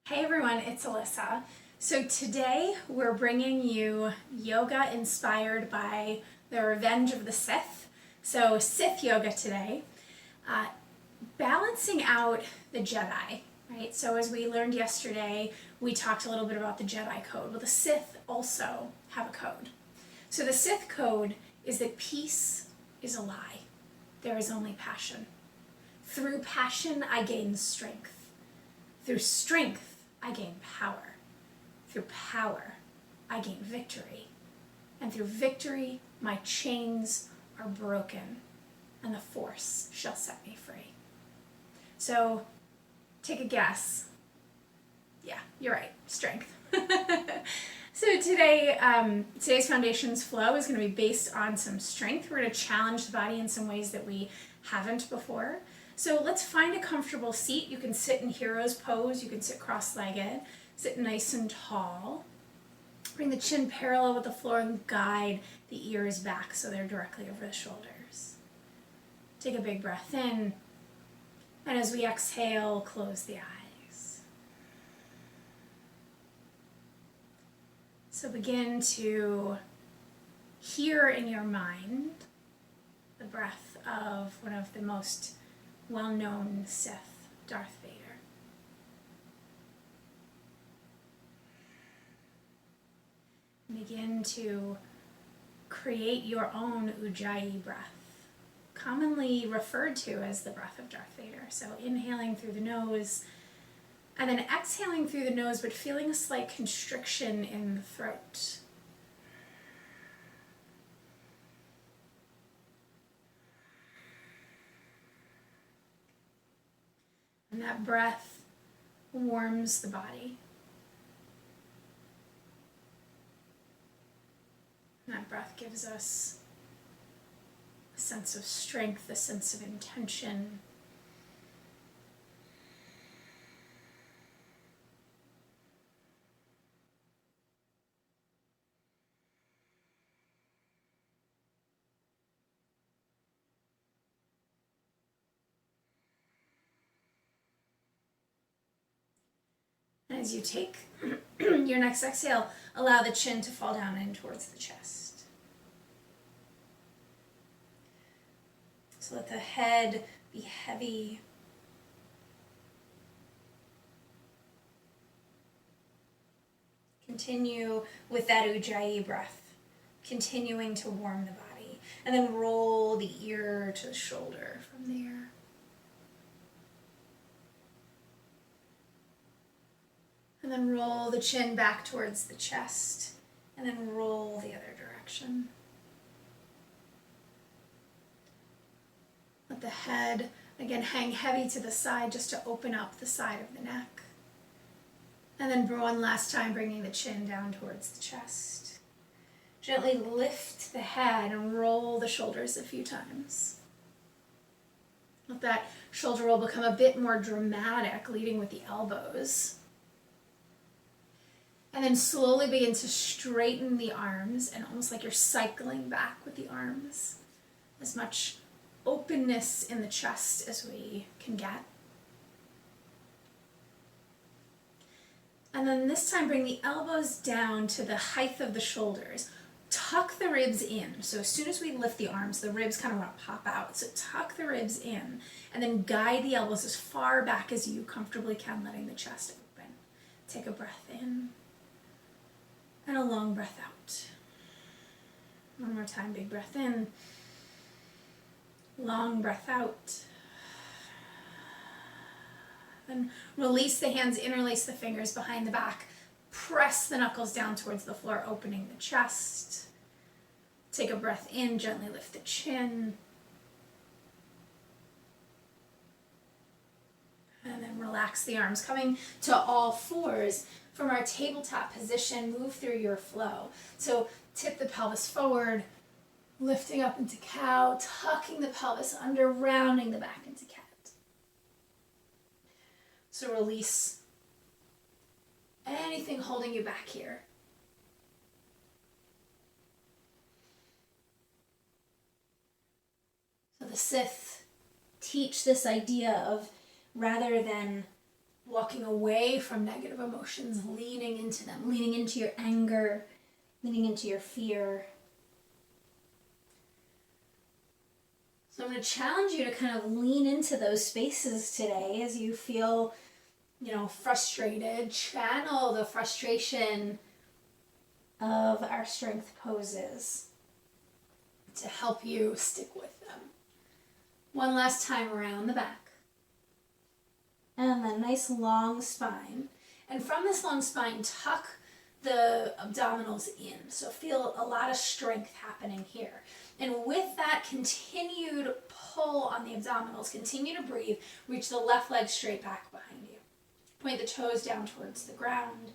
Hey everyone, it's Alyssa. So today we're bringing you yoga inspired by the Revenge of the Sith. So Sith yoga today, uh, balancing out the Jedi, right? So as we learned yesterday, we talked a little bit about the Jedi code. Well, the Sith also have a code. So the Sith code is that peace is a lie. There is only passion. Through passion, I gain strength. Through strength, I gain power. Through power, I gain victory. And through victory, my chains are broken, and the Force shall set me free. So, take a guess. Yeah, you're right, strength. So today's foundations flow is going to be based on some strength. We're going to challenge the body in some ways that we haven't before. So let's find a comfortable seat. You can sit in hero's pose. You can sit cross-legged. Sit nice and tall. Bring the chin parallel with the floor and guide the ears back so they're directly over the shoulders. Take a big breath in. And as we exhale, close the eyes. So begin to hear in your mind the breath of one of the most well-known Sith, Darth Vader. Begin to create your own Ujjayi breath, commonly referred to as the breath of Darth Vader. So inhaling through the nose, and then exhaling through the nose, but feeling a slight constriction in the throat. And that breath warms the body. And that breath gives us a sense of strength, a sense of intention. And as you take your next exhale, allow the chin to fall down in towards the chest. So let the head be heavy. Continue with that Ujjayi breath, continuing to warm the body. And then roll the ear to the shoulder from there. And then roll the chin back towards the chest. And then roll the other direction. Let the head, again, hang heavy to the side just to open up the side of the neck. And then one last time, bringing the chin down towards the chest. Gently lift the head and roll the shoulders a few times. Let that shoulder roll become a bit more dramatic, leading with the elbows. And then slowly begin to straighten the arms, and almost like you're cycling back with the arms. As much openness in the chest as we can get. And then this time bring the elbows down to the height of the shoulders. Tuck the ribs in. So as soon as we lift the arms, the ribs kind of want to pop out. So tuck the ribs in and then guide the elbows as far back as you comfortably can, letting the chest open. Take a breath in and a long breath out. One more time, big breath in. Long breath out. Then release the hands, interlace the fingers behind the back. Press the knuckles down towards the floor, opening the chest. Take a breath in, gently lift the chin. And then relax the arms. Coming to all fours from our tabletop position, move through your flow. So tip the pelvis forward, lifting up into cow, tucking the pelvis under, rounding the back into cat. So release anything holding you back here. So the Sith teach this idea of, rather than walking away from negative emotions, leaning into them, leaning into your anger, leaning into your fear. So I'm going to challenge you to kind of lean into those spaces today as you feel, frustrated. Channel the frustration of our strength poses to help you stick with them. One last time around the back. And then nice long spine. And from this long spine, tuck the abdominals in. So feel a lot of strength happening here. And with that continued pull on the abdominals, continue to breathe. Reach the left leg straight back behind you. Point the toes down towards the ground.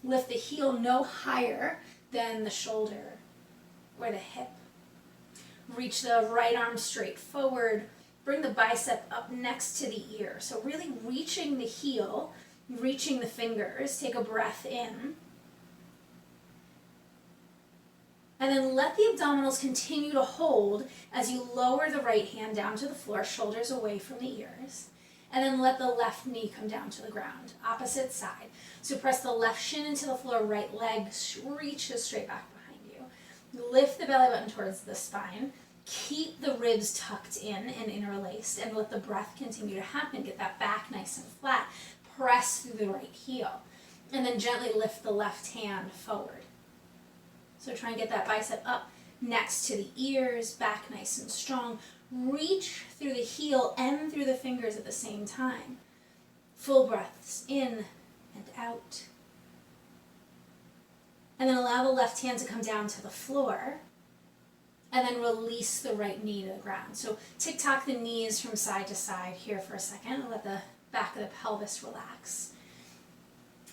Lift the heel no higher than the shoulder or the hip. Reach the right arm straight forward. Bring the bicep up next to the ear. So really reaching the heel, reaching the fingers. Take a breath in. And then let the abdominals continue to hold as you lower the right hand down to the floor, shoulders away from the ears. And then let the left knee come down to the ground, opposite side. So press the left shin into the floor, right leg reaches straight back behind you. Lift the belly button towards the spine. Keep the ribs tucked in and interlaced, and let the breath continue to happen. Get that back nice and flat. Press through the right heel. And then gently lift the left hand forward. So try and get that bicep up next to the ears, back nice and strong. Reach through the heel and through the fingers at the same time. Full breaths in and out. And then allow the left hand to come down to the floor. And then release the right knee to the ground. So tick-tock the knees from side to side here for a second. And let the back of the pelvis relax.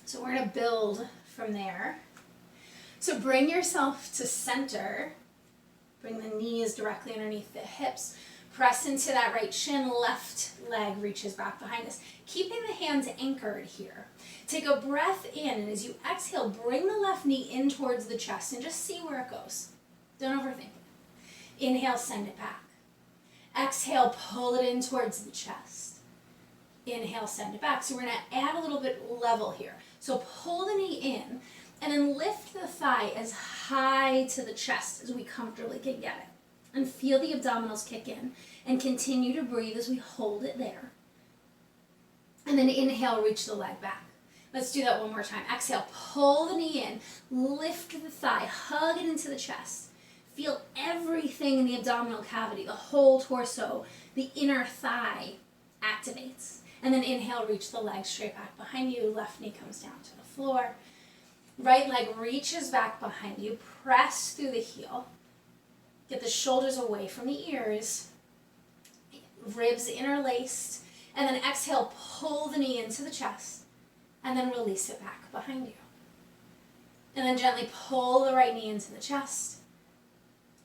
So we're going to build from there. So bring yourself to center. Bring the knees directly underneath the hips. Press into that right shin. Left leg reaches back behind us. Keeping the hands anchored here. Take a breath in, and as you exhale, bring the left knee in towards the chest and just see where it goes. Don't overthink it. Inhale, send it back. Exhale, pull it in towards the chest. Inhale, send it back. So we're going to add a little bit level here. So pull the knee in, and then lift the thigh as high to the chest as we comfortably can get it. And feel the abdominals kick in. And continue to breathe as we hold it there. And then inhale, reach the leg back. Let's do that one more time. Exhale, pull the knee in. Lift the thigh, hug it into the chest. Feel everything in the abdominal cavity, the whole torso, the inner thigh activates. And then inhale, reach the leg straight back behind you. Left knee comes down to the floor. Right leg reaches back behind you. Press through the heel. Get the shoulders away from the ears. Ribs interlaced. And then exhale, pull the knee into the chest. And then release it back behind you. And then gently pull the right knee into the chest.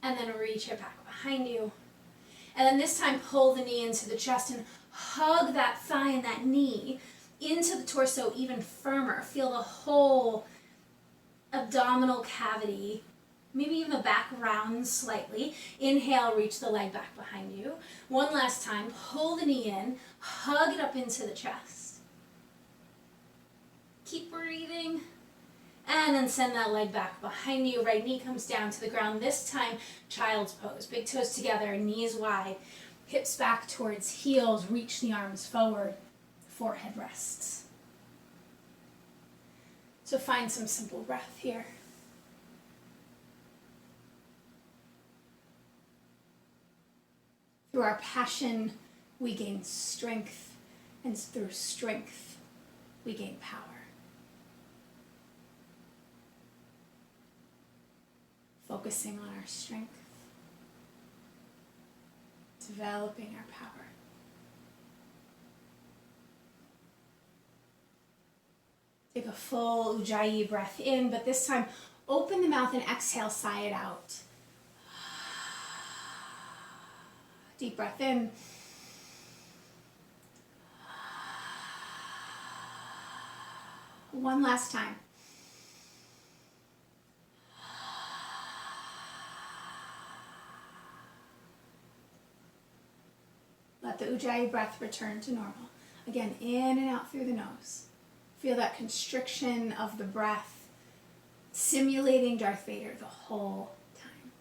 And then reach it back behind you. And then this time pull the knee into the chest and hug that thigh and that knee into the torso even firmer. Feel the whole abdominal cavity, maybe even the back round slightly. Inhale, reach the leg back behind you. One last time, pull the knee in, hug it up into the chest. Keep breathing. And then send that leg back behind you. Right knee comes down to the ground. This time, child's pose. Big toes together, knees wide. Hips back towards heels. Reach the arms forward. Forehead rests. So find some simple breath here. Through our passion, we gain strength. And through strength, we gain power. Focusing on our strength, developing our power. Take a full Ujjayi breath in, but this time open the mouth and exhale, sigh it out. Deep breath in. One last time. Let the Ujjayi breath return to normal. Again, in and out through the nose. Feel that constriction of the breath, simulating Darth Vader the whole time.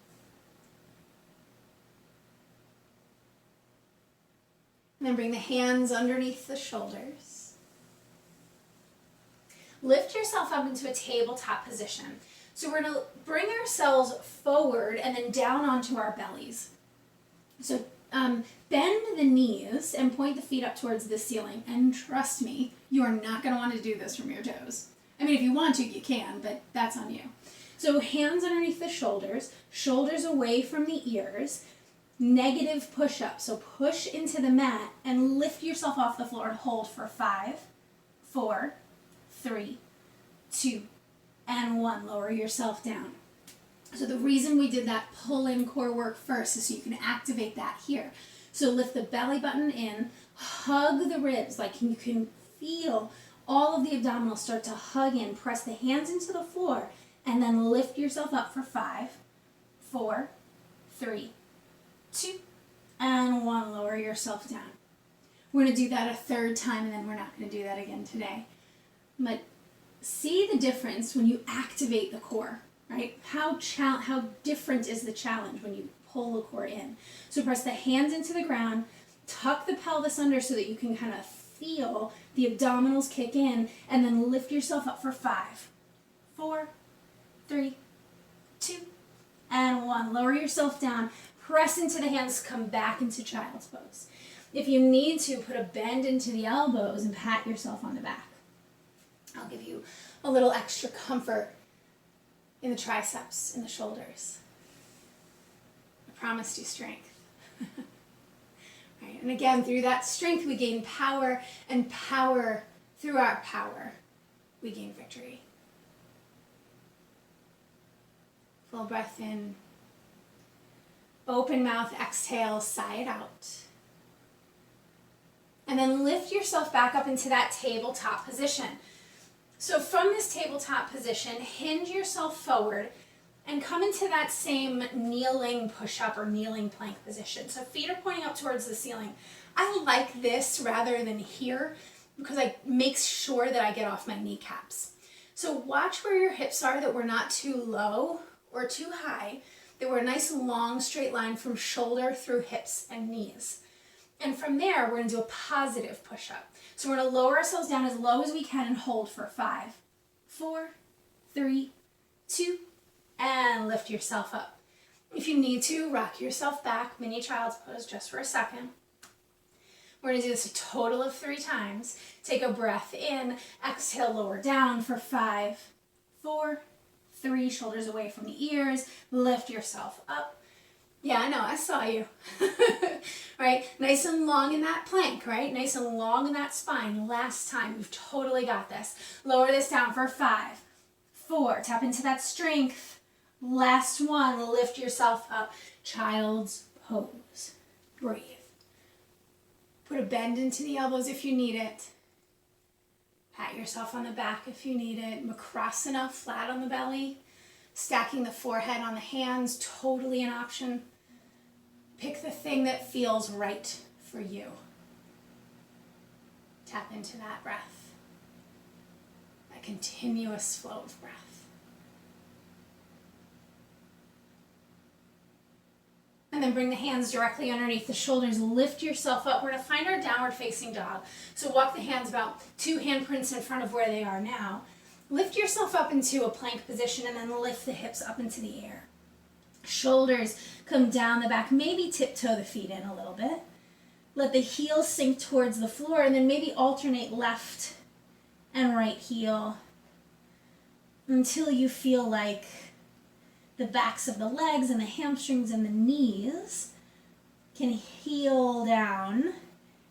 And then bring the hands underneath the shoulders. Lift yourself up into a tabletop position. So we're going to bring ourselves forward and then down onto our bellies. So bend the knees and point the feet up towards the ceiling. And trust me, you are not going to want to do this from your toes. I mean, if you want to, you can, but that's on you. So hands underneath the shoulders, shoulders away from the ears, negative push-up. So push into the mat and lift yourself off the floor and hold for 5, 4, 3, 2, and 1. Lower yourself down. So the reason we did that pull-in core work first is so you can activate that here. So lift the belly button in, hug the ribs, like you can feel all of the abdominals start to hug in. Press the hands into the floor, and then lift yourself up for 5, 4, 3, 2, and 1. Lower yourself down. We're going to do that a third time, and then we're not going to do that again today. But see the difference when you activate the core, right? How different is the challenge when you pull the core in. So press the hands into the ground, tuck the pelvis under so that you can kind of feel the abdominals kick in, and then lift yourself up for 5, 4, 3, 2, and 1. Lower yourself down, press into the hands, come back into child's pose. If you need to, put a bend into the elbows and pat yourself on the back. I'll give you a little extra comfort in the triceps, in the shoulders. I promised you strength. Right? And again, through that strength, we gain power, and power, through our power, we gain victory. Full breath in. Open mouth, exhale, sigh it out. And then lift yourself back up into that tabletop position. So from this tabletop position, hinge yourself forward and come into that same kneeling push-up or kneeling plank position. So feet are pointing up towards the ceiling. I like this rather than here because it makes sure that I get off my kneecaps. So watch where your hips are, that we're not too low or too high, that we're a nice long straight line from shoulder through hips and knees. And from there, we're going to do a positive push-up. So we're going to lower ourselves down as low as we can and hold for 5, 4, 3, 2, and lift yourself up. If you need to, rock yourself back, mini child's pose just for a second. We're going to do this a total of 3 times. Take a breath in, exhale, lower down for 5, 4, 3, shoulders away from the ears, lift yourself up. Yeah, I know, I saw you. Right? Nice and long in that plank, right? Nice and long in that spine. Last time, we've totally got this. Lower this down for 5, 4, tap into that strength. Last one, lift yourself up. Child's pose. Breathe. Put a bend into the elbows if you need it. Pat yourself on the back if you need it. Makrasana, flat on the belly. Stacking the forehead on the hands, totally an option. Pick the thing that feels right for you. Tap into that breath. That continuous flow of breath. And then bring the hands directly underneath the shoulders. Lift yourself up. We're going to find our downward facing dog. So walk the hands about 2 handprints in front of where they are now. Lift yourself up into a plank position and then lift the hips up into the air. Shoulders come down the back. Maybe tiptoe the feet in a little bit. Let the heels sink towards the floor and then maybe alternate left and right heel until you feel like the backs of the legs and the hamstrings and the knees can heel down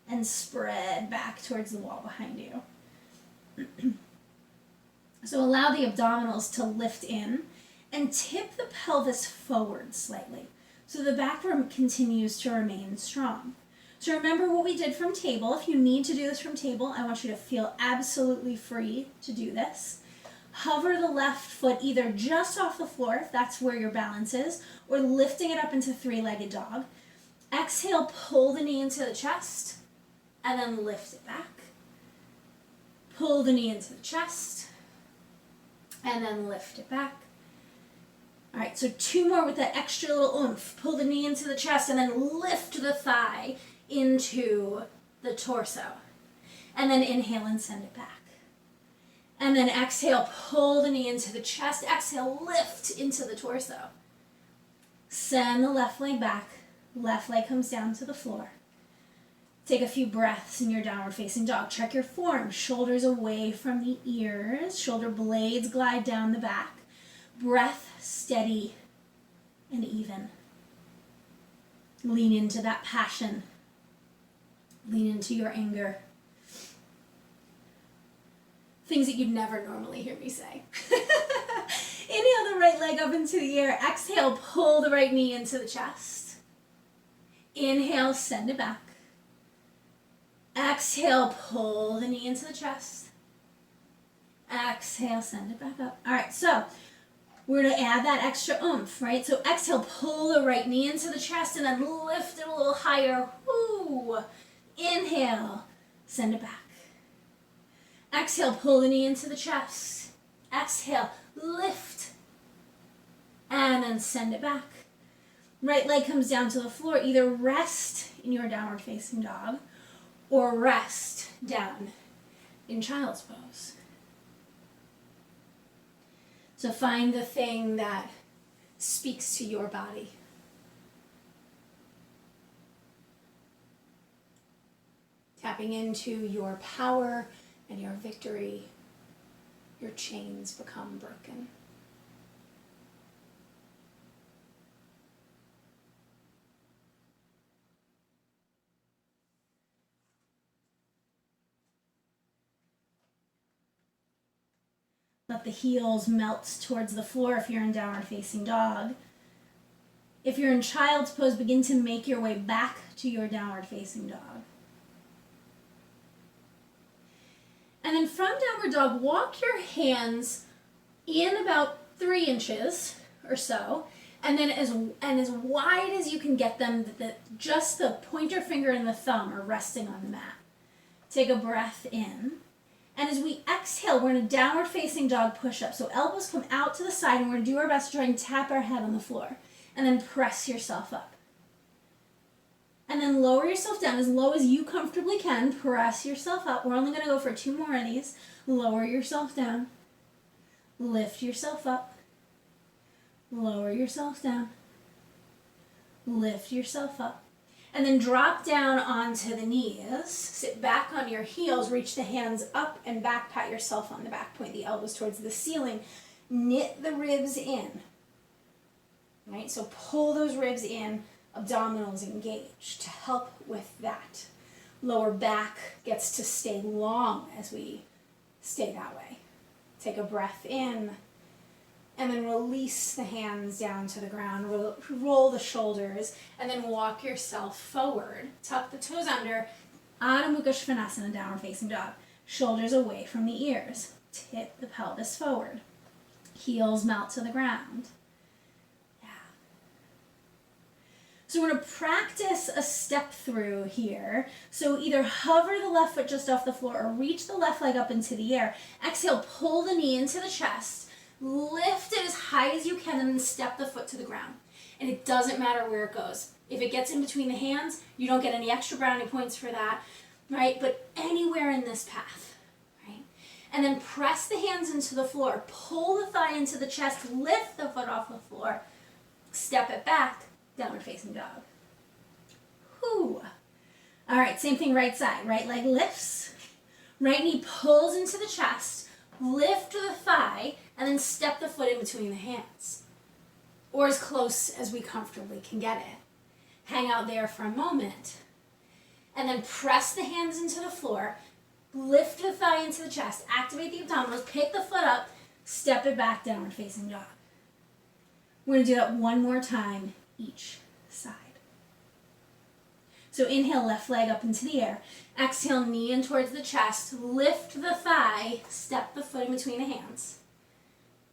and spread back towards the wall behind you. So allow the abdominals to lift in and tip the pelvis forward slightly so the back continues to remain strong. So remember what we did from table. If you need to do this from table, I want you to feel absolutely free to do this. Hover the left foot either just off the floor, if that's where your balance is, or lifting it up into 3-legged dog. Exhale, pull the knee into the chest, and then lift it back. Pull the knee into the chest, and then lift it back. All right, so 2 more with that extra little oomph. Pull the knee into the chest, and then lift the thigh into the torso. And then inhale and send it back. And then exhale, pull the knee into the chest. Exhale, lift into the torso. Send the left leg back. Left leg comes down to the floor. Take a few breaths in your downward facing dog. Check your form. Shoulders away from the ears. Shoulder blades glide down the back. Breath steady and even. Lean into that passion. Lean into your anger. Things that you'd never normally hear me say. Inhale the right leg up into the air. Exhale, pull the right knee into the chest. Inhale, send it back. Exhale, pull the knee into the chest. Exhale, send it back up. All right, so we're going to add that extra oomph, right? So exhale, pull the right knee into the chest and then lift it a little higher. Woo! Inhale, send it back. Exhale, pull the knee into the chest. Exhale, lift. And then send it back. Right leg comes down to the floor. Either rest in your downward facing dog or rest down in child's pose. So find the thing that speaks to your body. Tapping into your power and your victory, your chains become broken. Let the heels melt towards the floor if you're in downward facing dog. If you're in child's pose, begin to make your way back to your downward facing dog. And then from downward dog, walk your hands in about 3 inches or so, and then as wide as you can get them, that just the pointer finger and the thumb are resting on the mat. Take a breath in. And as we exhale, we're in a downward facing dog push-up. So elbows come out to the side, and we're going to do our best to try and tap our head on the floor. And then press yourself up. And then lower yourself down as low as you comfortably can. Press yourself up. We're only going to go for 2 more of these. Lower yourself down. Lift yourself up. Lower yourself down. Lift yourself up. And then drop down onto the knees. Sit back on your heels. Reach the hands up and back. Pat yourself on the back. Point the elbows towards the ceiling. Knit the ribs in. Right? So pull those ribs in. Abdominals engaged to help with that. Lower back gets to stay long as we stay that way. Take a breath in. And then release the hands down to the ground. Roll the shoulders. And then walk yourself forward. Tuck the toes under. Adho Mukha Svanasana, downward facing dog. Shoulders away from the ears. Tip the pelvis forward. Heels melt to the ground. Yeah. So we're going to practice a step through here. So either hover the left foot just off the floor or reach the left leg up into the air. Exhale, pull the knee into the chest. Lift it as high as you can and then step the foot to the ground. And it doesn't matter where it goes. If it gets in between the hands, you don't get any extra brownie points for that, right? But anywhere in this path, right? And then press the hands into the floor. Pull the thigh into the chest. Lift the foot off the floor. Step it back. Downward facing dog. Whew. All right, same thing right side. Right leg lifts. Right knee pulls into the chest. Lift the thigh, and then step the foot in between the hands, or as close as we comfortably can get it. Hang out there for a moment, and then press the hands into the floor, lift the thigh into the chest, activate the abdominals, pick the foot up, step it back, downward facing dog. We're going to do that 1 more time each side. So inhale, left leg up into the air. Exhale, knee in towards the chest. Lift the thigh. Step the foot in between the hands.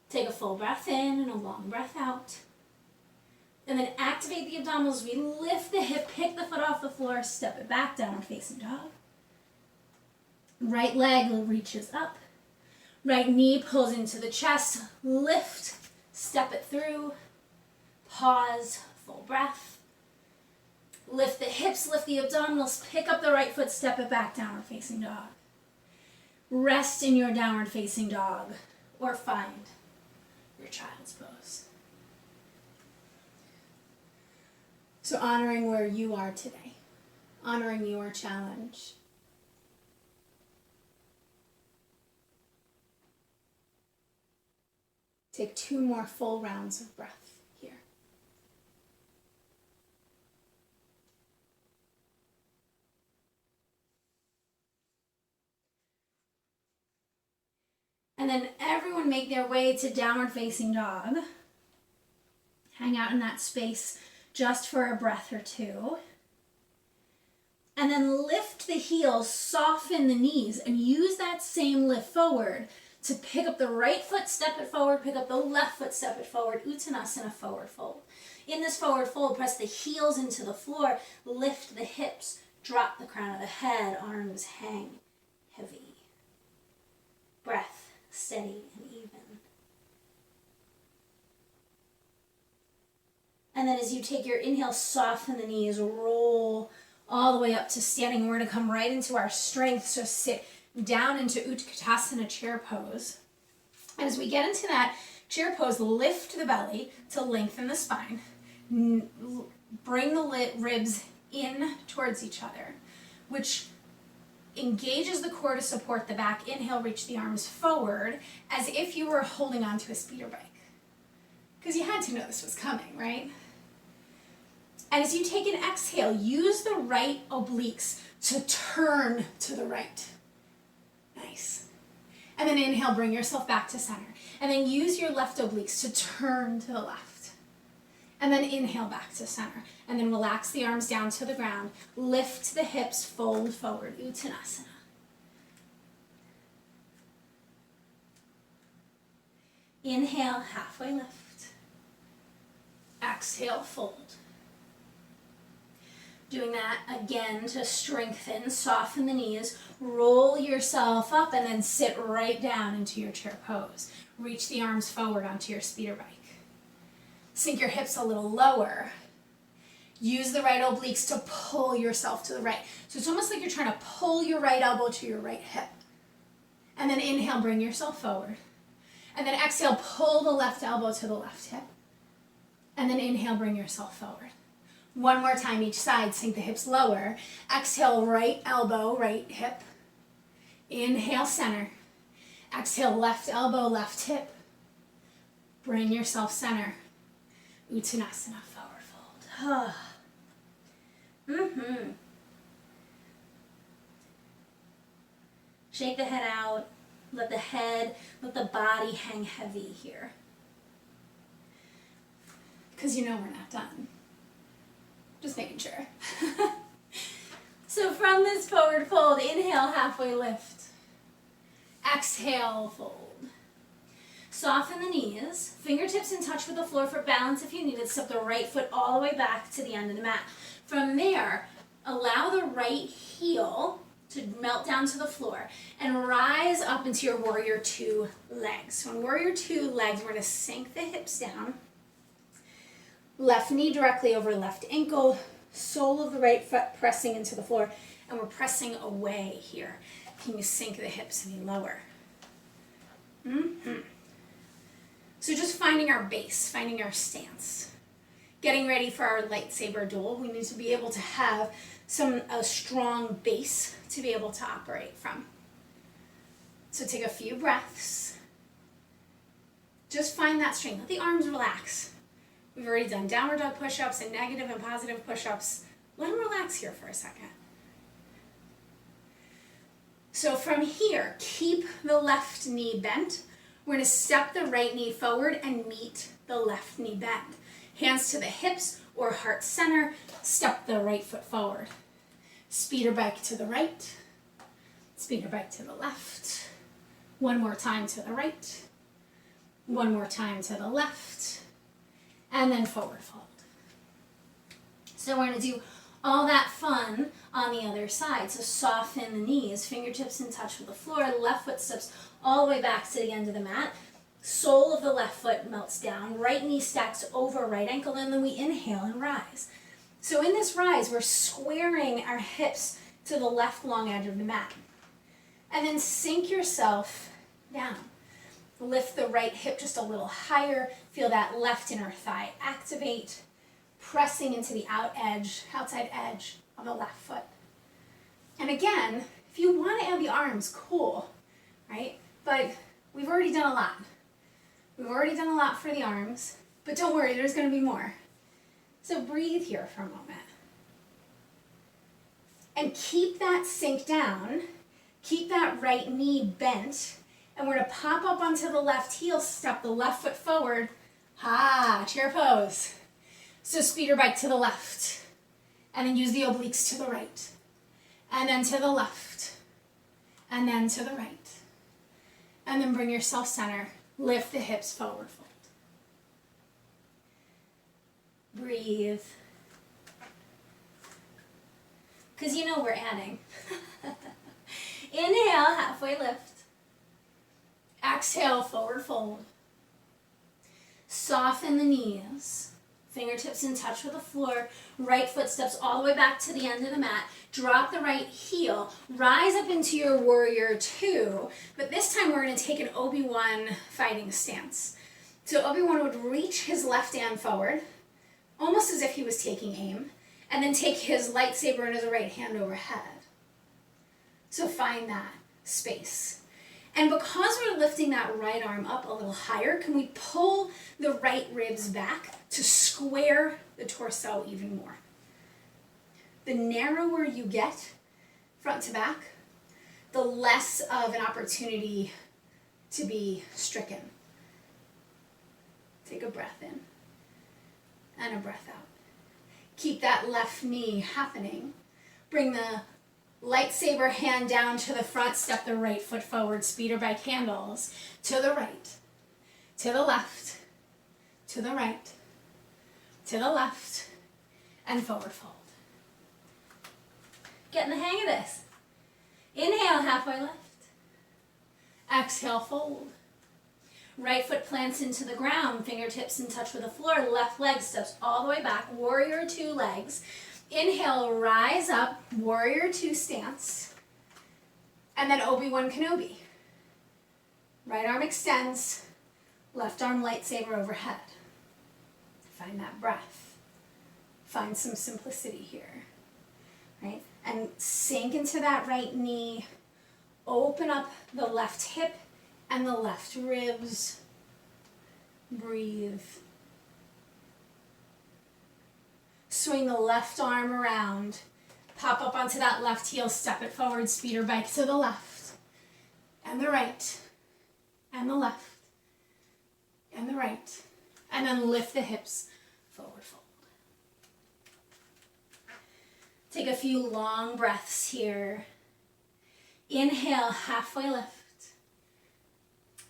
Take a full breath in and a long breath out. And then activate the abdominals. We lift the hip, pick the foot off the floor, step it back, downward facing dog. Right leg reaches up. Right knee pulls into the chest. Lift, step it through. Pause, full breath. Lift the hips, lift the abdominals. Pick up the right foot, step it back, downward facing dog. Rest in your downward facing dog or find your child's pose. So honoring where you are today, honoring your challenge. Take 2 more full rounds of breath here. And then everyone make their way to downward facing dog. Hang out in that space just for a breath or 2. And then lift the heels, soften the knees, and use that same lift forward to pick up the right foot, step it forward, pick up the left foot, step it forward, Uttanasana, forward fold. In this forward fold, press the heels into the floor, lift the hips, drop the crown of the head, arms hang heavy. Breath steady and even. And then as you take your inhale, soften the knees, roll all the way up to standing. We're going to come right into our strength, so sit down into Utkatasana chair pose. And as we get into that chair pose, lift the belly to lengthen the spine. Bring the ribs in towards each other, which engages the core to support the back. Inhale, reach the arms forward as if you were holding onto a speeder bike. Because you had to know this was coming, right? And as you take an exhale, use the right obliques to turn to the right. Nice. And then inhale, bring yourself back to center. And then use your left obliques to turn to the left. And then inhale back to center. And then relax the arms down to the ground. Lift the hips, fold forward, Uttanasana. Inhale, halfway lift. Exhale, fold. Doing that again to strengthen, soften the knees, roll yourself up, and then sit right down into your chair pose. Reach the arms forward onto your speeder bike. Sink your hips a little lower. Use the right obliques to pull yourself to the right. So it's almost like you're trying to pull your right elbow to your right hip. And then inhale, bring yourself forward. And then exhale, pull the left elbow to the left hip. And then inhale, bring yourself forward. One more time each side, sink the hips lower. Exhale, right elbow, right hip. Inhale, center. Exhale, left elbow, left hip. Bring yourself center. Uttanasana, forward fold. Shake the head out. Let the body hang heavy here. Because you know we're not done. Just making sure. So from this forward fold, inhale, halfway lift. Exhale, fold. Soften the knees, fingertips in touch with the floor for balance if you need it. Step the right foot all the way back to the end of the mat. From there, allow the right heel to melt down to the floor and rise up into your warrior 2 legs. So in warrior 2 legs, we're going to sink the hips down. Left knee directly over left ankle, sole of the right foot pressing into the floor, and we're pressing away here. Can you sink the hips any lower? So just finding our base, finding our stance. Getting ready for our lightsaber duel, we need to be able to have a strong base to be able to operate from. So take a few breaths. Just find that strength. Let the arms relax. We've already done downward dog push-ups and negative and positive push-ups. Let them relax here for a second. So from here, keep the left knee bent. We're going to step the right knee forward and meet the left knee bend. Hands to the hips or heart center. Step the right foot forward. Speeder bike to the right. Speeder bike to the left. One more time to the right. One more time to the left. And then forward fold. So we're going to do all that fun on the other side. So soften the knees, fingertips in touch with the floor, left foot steps all the way back to the end of the mat. Sole of the left foot melts down, right knee stacks over right ankle, and then we inhale and rise. So in this rise, we're squaring our hips to the left long edge of the mat. And then sink yourself down. Lift the right hip just a little higher. Feel that left inner thigh activate, pressing into the outside edge of the left foot. And again, if you want to add the arms, cool, right? But we've already done a lot. We've already done a lot for the arms, but don't worry, there's going to be more. So breathe here for a moment. And keep that sink down. Keep that right knee bent. And we're going to pop up onto the left heel, step the left foot forward. Chair pose. So speeder bike to the left. And then use the obliques to the right. And then to the left. And then to the right. And then bring yourself center. Lift the hips forward, fold. Breathe. Because you know we're adding. Inhale, halfway lift. Exhale, forward fold. Soften the knees. Fingertips in touch with the floor. Right foot steps all the way back to the end of the mat. Drop the right heel. Rise up into your warrior two. But this time we're going to take an Obi-Wan fighting stance. So Obi-Wan would reach his left hand forward, almost as if he was taking aim, and then take his lightsaber in his right hand overhead. So find that space. And because we're lifting that right arm up a little higher, can we pull the right ribs back to square the torso even more? The narrower you get front to back, the less of an opportunity to be stricken. Take a breath in and a breath out. Keep that left knee happening. Bring the lightsaber hand down to the front, step the right foot forward, speeder bike handles, to the right, to the left, to the right, to the left, and forward fold. Getting the hang of this. Inhale, halfway lift. Exhale, fold. Right foot plants into the ground, fingertips in touch with the floor, left leg steps all the way back, warrior two legs. Inhale, rise up, warrior two stance, and then Obi-Wan Kenobi. Right arm extends, left arm lightsaber overhead. Find that breath. Find some simplicity here, right? And sink into that right knee, open up the left hip and the left ribs. Breathe. Swing the left arm around. Pop up onto that left heel, step it forward, speeder bike to the left. And the right. And the left. And the right. And then lift the hips, forward fold. Take a few long breaths here. Inhale, halfway lift.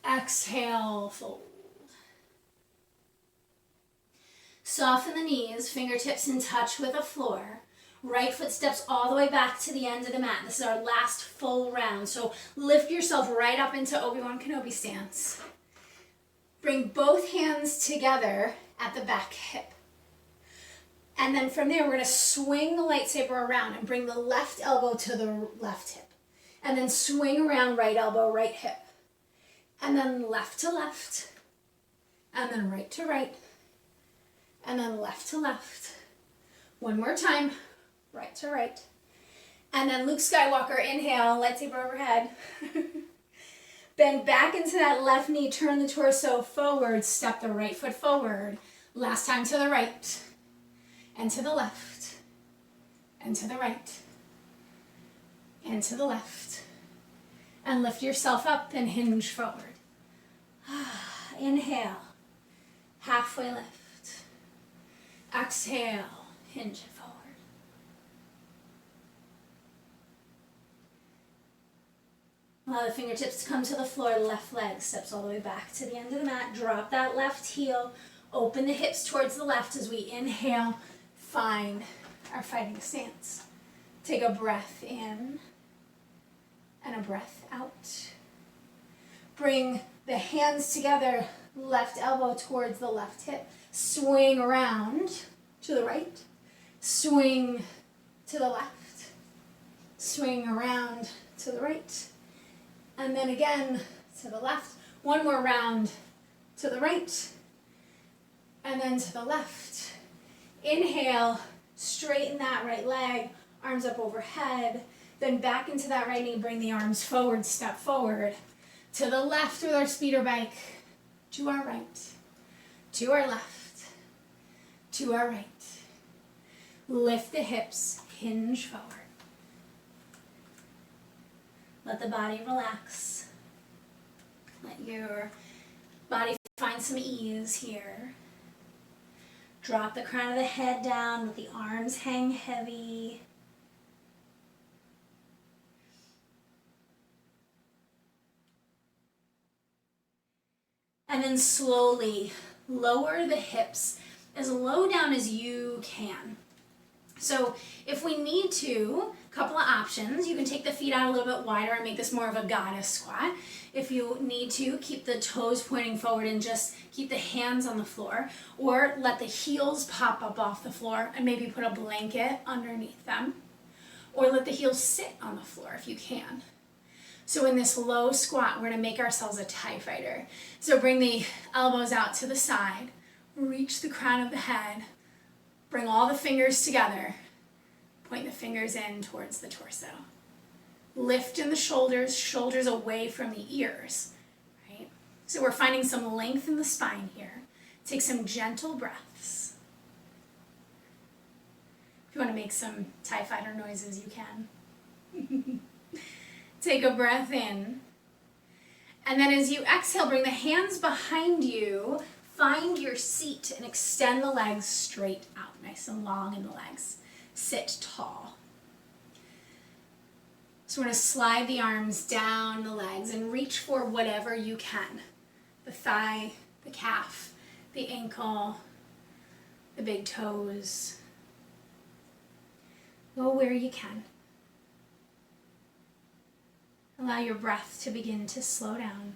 Exhale, fold. Soften the knees, fingertips in touch with the floor. Right foot steps all the way back to the end of the mat. This is our last full round. So lift yourself right up into Obi-Wan Kenobi stance. Bring both hands together at the back hip. And then from there, we're going to swing the lightsaber around and bring the left elbow to the left hip. And then swing around right elbow, right hip. And then left to left. And then right to right. And then left to left. One more time, right to right. And then Luke Skywalker, inhale, lightsaber overhead. Bend back into that left knee, turn the torso forward, step the right foot forward. Last time to the right, and to the left, and to the right, and to the left. And lift yourself up and hinge forward. Inhale, halfway lift. Exhale, hinge it forward. Allow the fingertips to come to the floor, left leg steps all the way back to the end of the mat. Drop that left heel, open the hips towards the left as we inhale, find our fighting stance. Take a breath in and a breath out. Bring the hands together, left elbow towards the left hip. Swing around to the right. Swing to the left. Swing around to the right. And then again to the left. One more round to the right. And then to the left. Inhale, straighten that right leg, arms up overhead. Then back into that right knee, bring the arms forward, step forward. To the left with our speeder bike. To our right. To our left. To our right. Lift the hips, hinge forward. Let the body relax. Let your body find some ease here. Drop the crown of the head down, let the arms hang heavy. And then slowly lower the hips as low down as you can. So if we need to, a couple of options. You can take the feet out a little bit wider and make this more of a goddess squat. If you need to, keep the toes pointing forward and just keep the hands on the floor, or let the heels pop up off the floor and maybe put a blanket underneath them, or let the heels sit on the floor if you can. So in this low squat, we're gonna make ourselves a TIE fighter. So bring the elbows out to the side, reach the crown of the head, bring all the fingers together, point the fingers in towards the torso. Lift in the shoulders, shoulders away from the ears, right? So we're finding some length in the spine here. Take some gentle breaths. If you want to make some TIE fighter noises, you can. Take a breath in. And then as you exhale, bring the hands behind you, find your seat and extend the legs straight out, nice and long in the legs. Sit tall. So we're going to slide the arms down the legs and reach for whatever you can. The thigh, the calf, the ankle, the big toes. Go where you can. Allow your breath to begin to slow down.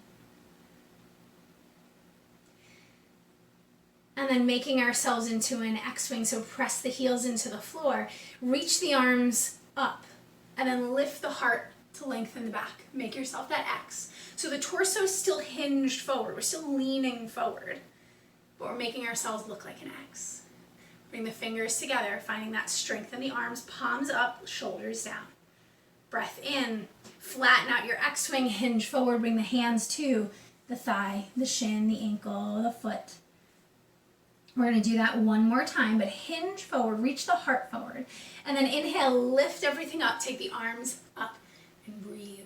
And then making ourselves into an X-wing, so press the heels into the floor, reach the arms up, and then lift the heart to lengthen the back. Make yourself that X. So the torso is still hinged forward, we're still leaning forward, but we're making ourselves look like an X. Bring the fingers together, finding that strength in the arms, palms up, shoulders down. Breath in, flatten out your X-wing, hinge forward, bring the hands to the thigh, the shin, the ankle, the foot. We're going to do that one more time, but hinge forward, reach the heart forward. And then inhale, lift everything up, take the arms up and breathe.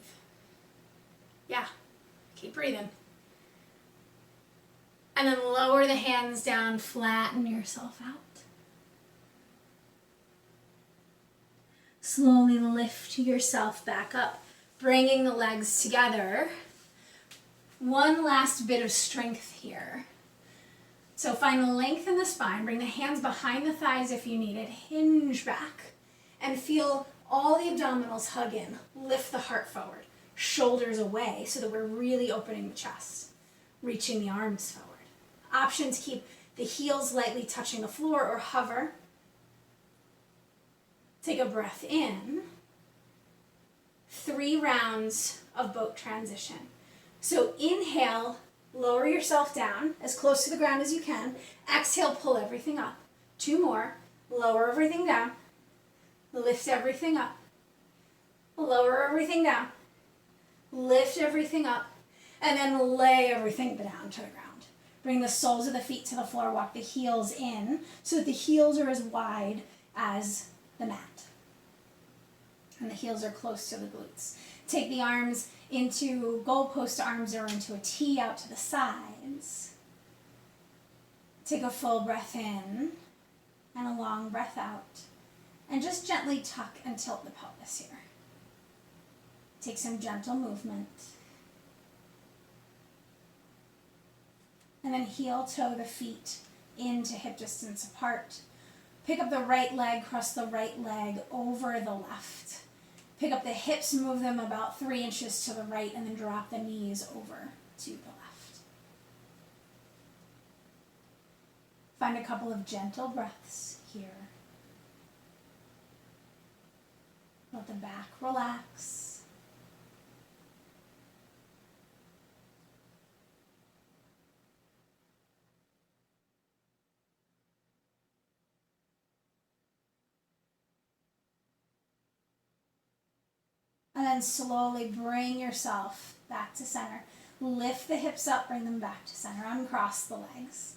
Yeah, keep breathing. And then lower the hands down, flatten yourself out. Slowly lift yourself back up, bringing the legs together. One last bit of strength here. So find length in the spine, bring the hands behind the thighs if you need it, hinge back, and feel all the abdominals hug in. Lift the heart forward, shoulders away so that we're really opening the chest, reaching the arms forward. Options, keep the heels lightly touching the floor or hover. Take a breath in. 3 rounds of boat transition. So inhale, lower yourself down as close to the ground as you can. Exhale, pull everything up. 2 more. Lower everything down. Lift everything up. Lower everything down. Lift everything up. And then lay everything down to the ground. Bring the soles of the feet to the floor. Walk the heels in so that the heels are as wide as the mat. And the heels are close to the glutes. Take the arms into goalpost arms or into a T out to the sides. Take a full breath in and a long breath out. And just gently tuck and tilt the pelvis here. Take some gentle movement. And then heel toe the feet into hip distance apart. Pick up the right leg, cross the right leg over the left. Pick up the hips, move them about 3 inches to the right, and then drop the knees over to the left. Find a couple of gentle breaths here. Let the back relax. And then slowly bring yourself back to center. Lift the hips up, bring them back to center. Uncross the legs.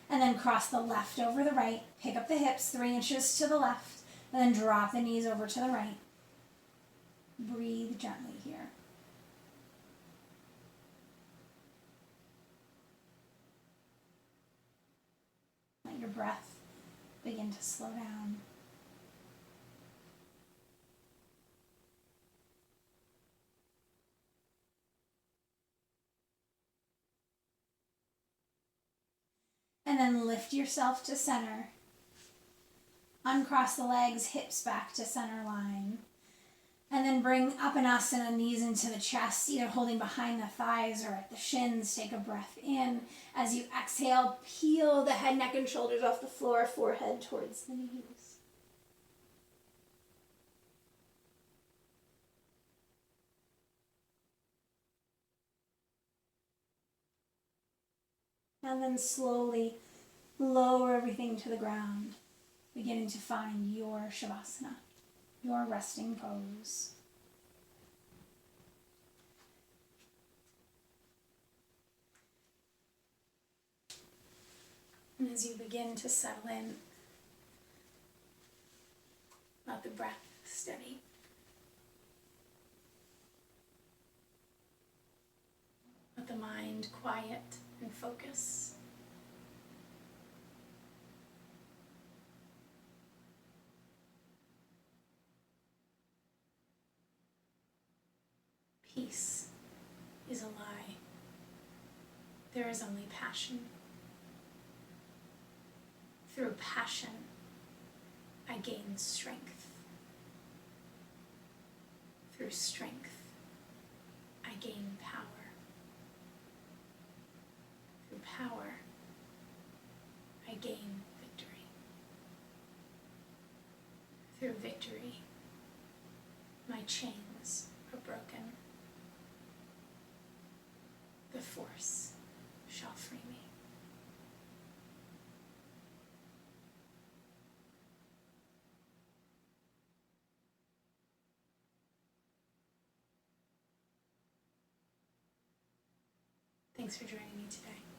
And then cross the left over the right. Pick up the hips 3 inches to the left. And then drop the knees over to the right. Breathe gently here. Let your breath begin to slow down. And then lift yourself to center. Uncross the legs, hips back to center line. And then bring Uppanasana, knees into the chest, either holding behind the thighs or at the shins. Take a breath in. As you exhale, peel the head, neck, and shoulders off the floor, forehead towards the knees. And then slowly lower everything to the ground, beginning to find your Shavasana, your resting pose. And as you begin to settle in, let the breath steady. Let the mind quiet and focus. Peace is a lie. There is only passion. Through passion, I gain strength. Through strength, I gain power. Through power, I gain victory. Through victory, my chains are broken. The force shall free me. Thanks for joining me today.